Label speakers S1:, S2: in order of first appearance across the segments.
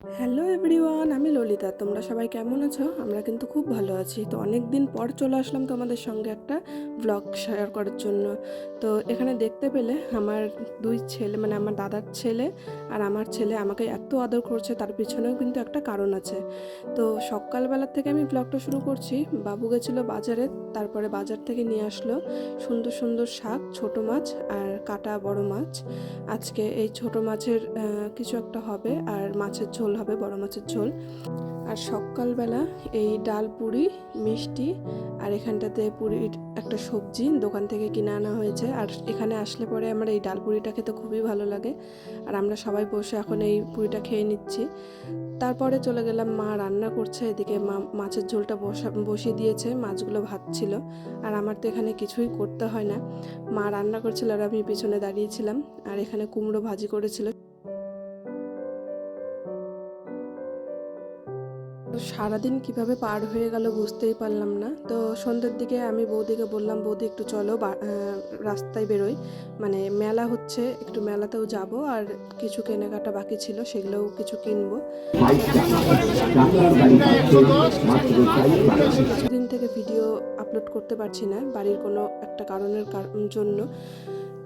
S1: Hello everyone, আমি ললিতা। তোমরা সবাই কেমন আছো? আমরা কিন্তু খুব ভালো আছি। তো অনেক দিন পর চলে আসলাম তোমাদের সঙ্গে একটা ব্লগ শেয়ার করার জন্য। তো এখানে দেখতে পেলে আমার দুই ছেলে, মানে আমার দাদার ছেলে আর আমার ছেলে আমাকে এত আদর করছে, তার পিছনেও কিন্তু একটা কারণ আছে। তো সকালবেলার থেকে আমি ব্লগটা শুরু করছি। বাবু গেছিলো বাজারে, তারপরে বাজার থেকে নিয়ে আসলো সুন্দর সুন্দর শাক, ছোট মাছ আর কাটা বড় মাছ। আজকে এই ছোট মাছের কিছু একটা হবে, আর মাছের ঝোল হবে, বড় মাছের ঝোল। আর সকালবেলা এই ডাল পুরি, মিষ্টি, আর এখানটাতে পুরির একটা সবজি দোকান থেকে কিনে আনা হয়েছে। আর এখানে আসলে পরে আমার এই ডাল পুরিটা খেতে খুবই ভালো লাগে। আর আমরা সবাই বসে এখন এই পুরিটা খেয়ে নিচ্ছি। তারপরে চলে গেলাম, মা রান্না করছে, এদিকে মা মাছের ঝোলটা বসিয়ে দিয়েছে, মাছগুলো ভাজছিল। আর আমার তো এখানে কিছুই করতে হয় না, মা রান্না করছিল আর আমি পিছনে দাঁড়িয়েছিলাম। আর এখানে কুমড়ো ভাজি করেছিল। তো সারাদিন কিভাবে পার হয়ে গেল বুঝতেই পারলাম না। তো সন্ধ্যের দিকে আমি বৌদিকে বললাম, বৌদি একটু চলো রাস্তায় বেরোই, মানে মেলা হচ্ছে, একটু মেলাতেও যাব, আর কিছু কেনাকাটা বাকি ছিল, সেগুলোও কিছু কিনবো। কিছুদিন থেকে ভিডিও আপলোড করতে পারছি না, বাড়ির কোনো একটা কারণের জন্য।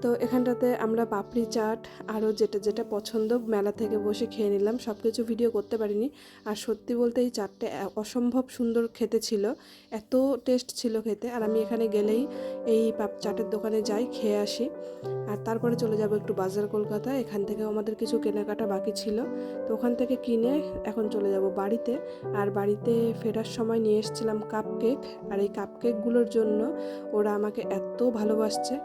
S1: তো এখানটাতে আমরা পাপড়ি চাট আরও যেটা যেটা পছন্দ মেলা থেকে বসে খেয়ে নিলাম, সব কিছু ভিডিও করতে পারিনি। আর সত্যি বলতে এই চাটটা অসম্ভব সুন্দর খেতে ছিল, এত টেস্ট ছিল খেতে। আর আমি এখানে গেলেই এই চাটের দোকানে যাই, খেয়ে আসি। আর তারপরে চলে যাব একটু বাজার কলকাতা, এখান থেকেও আমাদের কিছু কেনাকাটা বাকি ছিল, তো ওখান থেকে কিনে এখন চলে যাব বাড়িতে। আর বাড়িতে ফেরার সময় নিয়ে এসেছিলাম কাপ কেক, আর এই কাপ কেকগুলোর জন্য ওরা আমাকে এত ভালোবাসছে।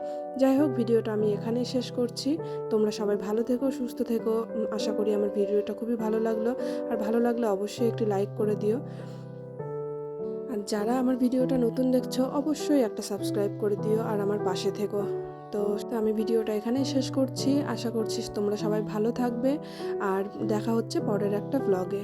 S1: যাই হোক, ভিডিওটা আমি এখানেই শেষ করছি। তোমরা সবাই ভালো থেকো, সুস্থ থেকো। আশা করি আমার ভিডিওটা খুবই ভালো লাগলো। আর ভালো লাগলে অবশ্যই একটি লাইক করে দিও। আর যারা আমার ভিডিওটা নতুন দেখছো, অবশ্যই একটা সাবস্ক্রাইব করে দিও আর আমার পাশে থেকো। তো আমি ভিডিওটা এখানেই শেষ করছি। আশা করছি তোমরা সবাই ভালো থাকবে, আর দেখা হচ্ছে পরের একটা ব্লগে।